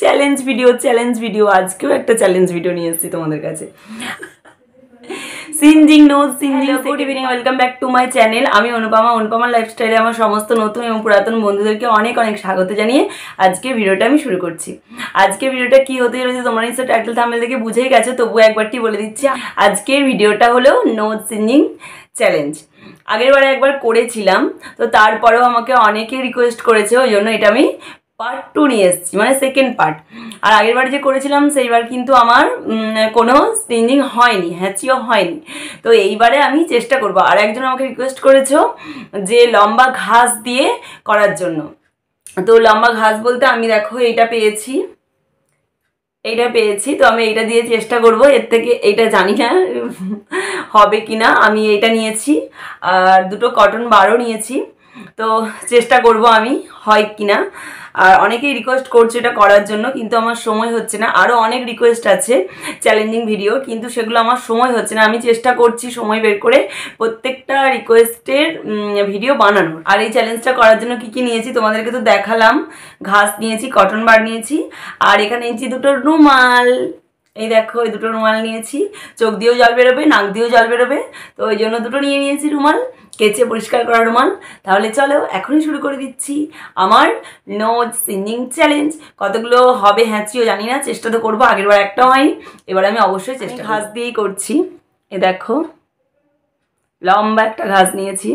Challenge video আজকেও একটা challenge video নিয়ে এসেছি তোমাদের কাছে। সিনজিং good evening, welcome back to my channel. আমি অনুপমার লাইফস্টাইলে আমার সমস্ত নতুন এবং পুরাতন বন্ধুদেরকে অনেক অনেক স্বাগত জানিয়ে আজকে ভিডিওটা আমি শুরু করছি। আজকে ভিডিওটা কি হতে চলেছে তোমরা নিশ্চয় টাইটেল থাম্বনেল দেখে বুঝেই গেছো, তবুও একবারটি বলে দিচ্ছি। আজকের ভিডিওটা হলো নোজ সিনজিং চ্যালেঞ্জ। আগের বারে একবার করেছিলাম, তো তারপরেও আমাকে অনেকে রিকোয়েস্ট করেছে, ওই জন্য এটা আমি পার্ট 2 নিয়ে এসেছি, মানে সেকেন্ড পার্ট। আর আগের বার যে করেছিলাম সেইবার কিন্তু আমার কোনো সিনজিং হয়নি, হ্যাচিও হয়নি। তো এইবারে আমি চেষ্টা করব। আর একজন আমাকে রিকোয়েস্ট করেছো যে লম্বা ঘাস দিয়ে করার জন্য। তো লম্বা ঘাস বলতে আমি দেখো এইটা পেয়েছি, তো আমি এইটা দিয়ে চেষ্টা করব। এর থেকে এইটা জানি না হবে কি না, আমি এইটা নিয়েছি আর দুটো কটন বারও নিয়েছি। তো চেষ্টা করব আমি হয় কি না। আর অনেকেই রিকোয়েস্ট করছে এটা করার জন্য, কিন্তু আমার সময় হচ্ছে না। আরও অনেক রিকোয়েস্ট আছে চ্যালেঞ্জিং ভিডিও, কিন্তু সেগুলো আমার সময় হচ্ছে না। আমি চেষ্টা করছি সময় বের করে প্রত্যেকটা রিকোয়েস্টের ভিডিও বানানোর। আর এই চ্যালেঞ্জটা করার জন্য কি কি নিয়েছি তোমাদেরকে তো দেখালাম। ঘাস নিয়েছি, কটন বার নিয়েছি, আর এখানে নিয়েছি দুটো রুমাল। এই দেখো, এই দুটো রুমাল নিয়েছি। চোখ দিয়েও জল বেরোবে, নাক দিয়েও জল বেরোবে, তো ওই জন্য দুটো নিয়ে নিয়েছি রুমাল, কেচে পরিষ্কার করা রুমাল। তাহলে চলো এখনই শুরু করে দিচ্ছি আমার নোজ সিনজিং চ্যালেঞ্জ। কতগুলো হবে হ্যাঁচিও জানি না, চেষ্টা তো করবো। আগের বার একটাও হয়নি, এবার আমি অবশ্যই চেষ্টা। ঘাস দিয়েই করছি। এ দেখো, লম্বা একটা ঘাস নিয়েছি।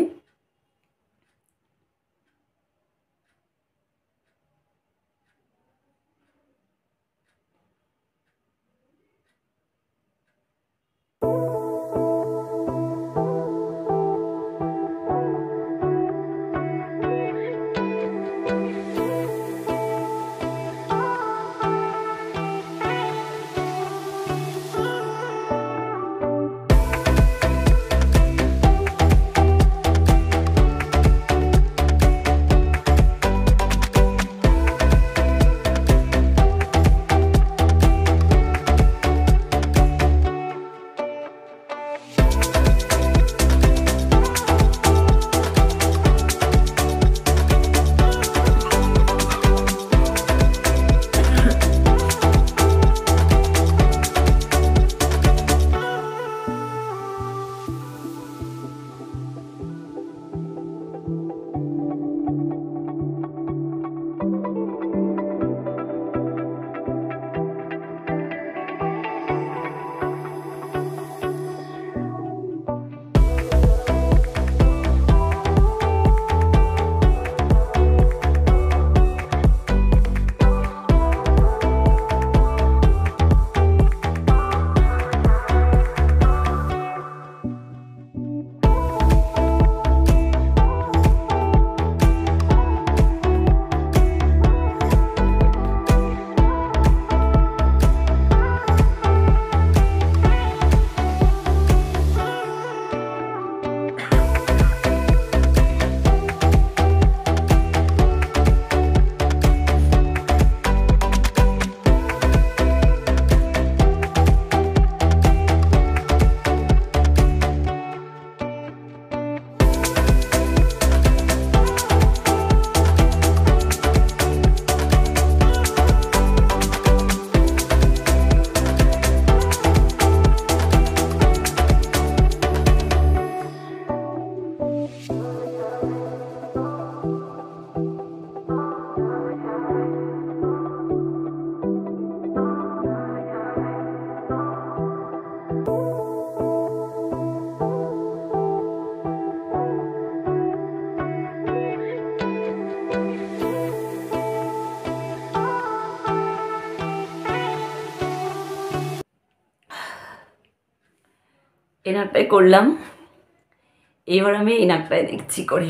এই নাকটাই করলাম, এবার আমি এই নাকটাই দেখছি করে।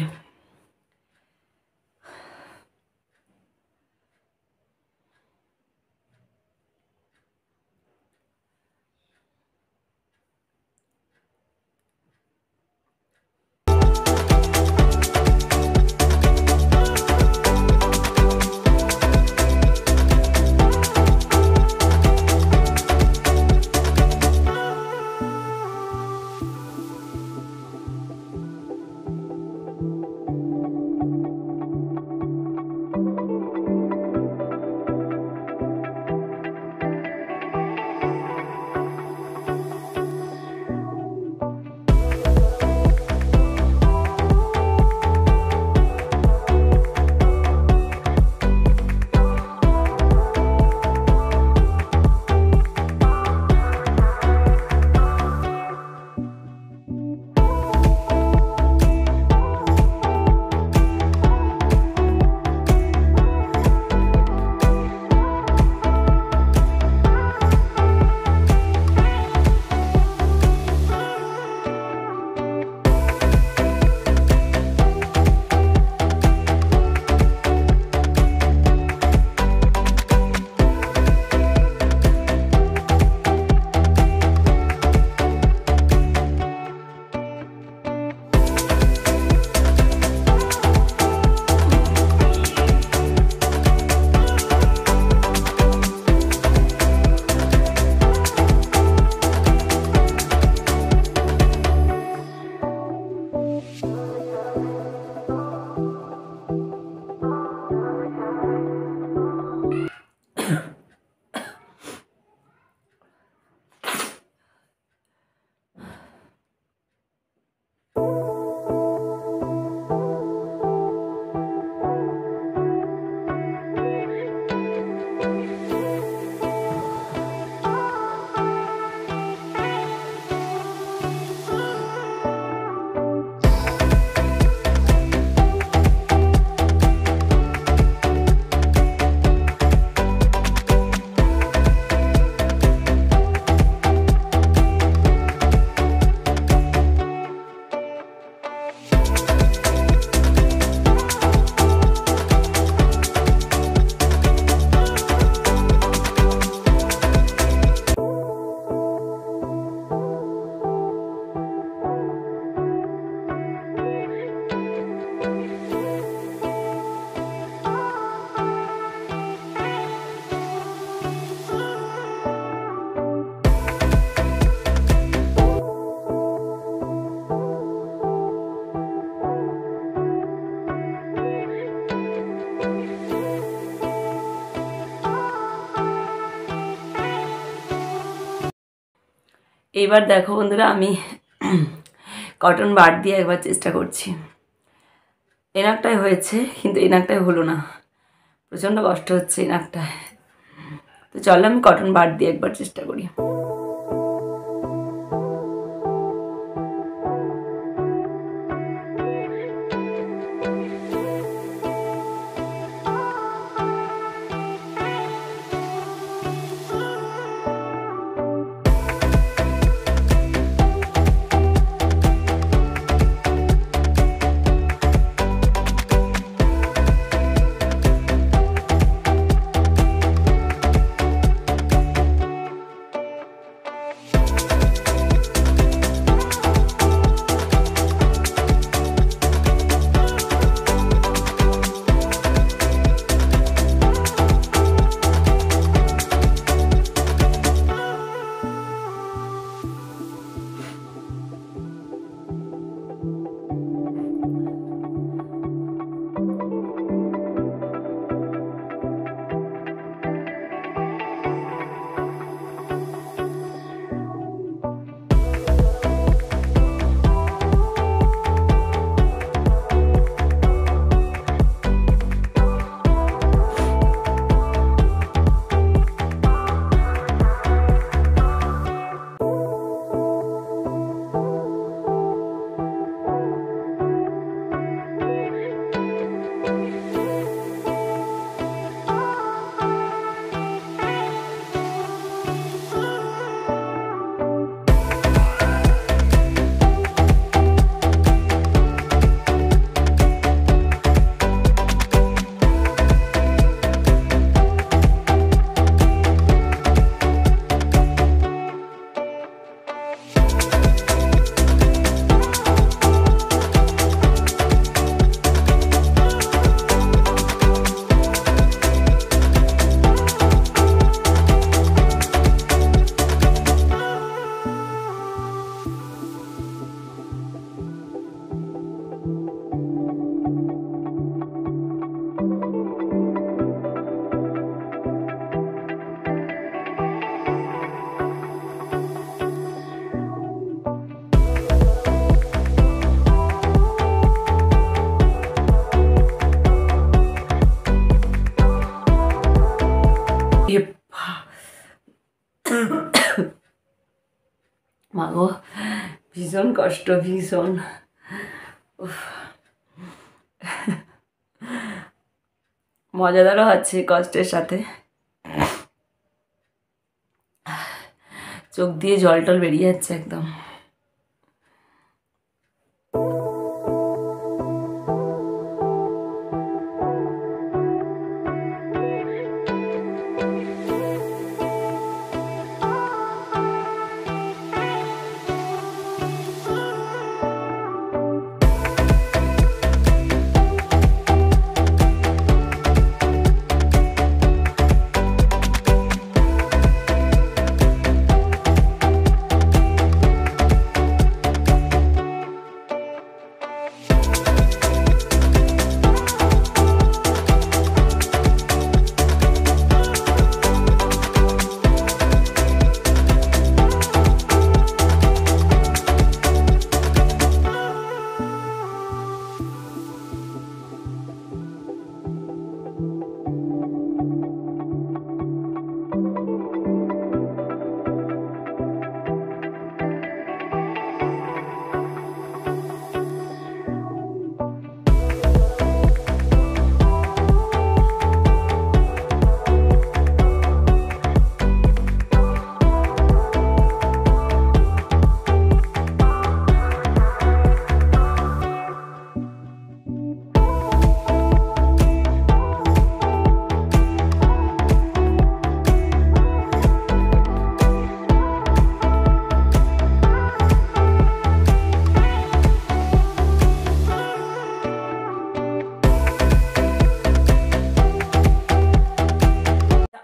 এবার দেখো বন্ধুরা, আমি কটন বার দিয়ে একবার চেষ্টা করছি। এনাকটায় হয়েছে, কিন্তু এনাকটায় হলো না, প্রচণ্ড কষ্ট হচ্ছে এনাকটায়। তো চলো আমি কটন বার দিয়ে একবার চেষ্টা করি। মাগো, ভীষণ কষ্ট, ভীষণ। মজাদারও আছে কষ্টের সাথে। চোখ দিয়ে জল টল বেরিয়ে যাচ্ছে একদম।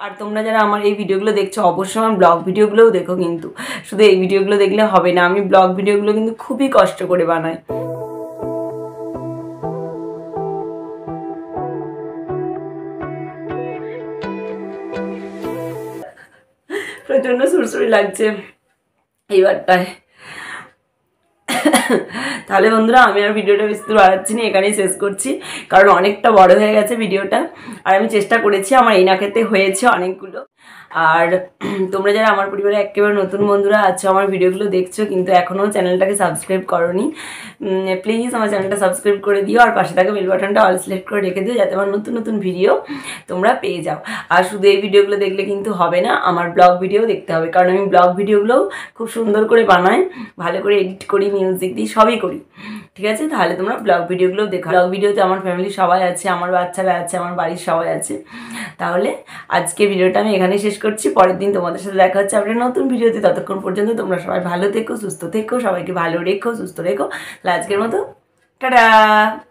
আর তোমরা যারা আমার এই ভিডিওগুলো দেখছো অবশ্যই আমার ব্লগ ভিডিওগুলোও দেখো, কিন্তু শুধু এই ভিডিওগুলো দেখলে হবে না, আমি ব্লগ ভিডিওগুলো কিন্তু খুবই কষ্ট করে বানাই। প্রচণ্ড সুরসুরি লাগছে, এইবারটায়। তাহলে বন্ধুরা আমি আর ভিডিওটা বেশি দূর বাড়াচ্ছি না, এখানেই শেষ করছি, কারণ অনেকটা বড় হয়ে গেছে ভিডিওটা। আর আমি চেষ্টা করেছি, আমার এই নাকেতে হয়েছে অনেকগুলো। আর তোমরা যারা আমার পরিবারে একেবারে নতুন বন্ধুরা আছো, আমার ভিডিওগুলো দেখছো কিন্তু এখনও চ্যানেলটাকে সাবস্ক্রাইব করোনি, প্লিজ আমার চ্যানেলটা সাবস্ক্রাইব করে দিও, আর পাশে থাকা বেল বাটনটা অল সিলেক্ট করে রেখে দিও, যাতে আমার নতুন নতুন ভিডিও তোমরা পেয়ে যাও। আর শুধু এই ভিডিওগুলো দেখলে কিন্তু হবে না, আমার ব্লগ ভিডিও দেখতে হবে, কারণ আমি ব্লগ ভিডিওগুলোও খুব সুন্দর করে বানাই, ভালো করে এডিট করি, মিউজিক দিই, সবই করি। ঠিক আছে, তাহলে তোমরা ব্লগ ভিডিওগুলোও দেখো। ব্লগ ভিডিওতে আমার ফ্যামিলি সবাই আছে, আমার বাচ্চারা আছে, আমার বাড়ির সবাই আছে। তাহলে আজকে ভিডিওটা আমি এখানে শেষ করছি, পরের দিন তোমাদের সাথে দেখা হচ্ছে আপনার নতুন ভিডিওতে। ততক্ষণ পর্যন্ত তোমরা সবাই ভালো থেকো, সুস্থ থেকো, সবাইকে ভালো রেখো, সুস্থ রেখো। আজকের মতো টাটা।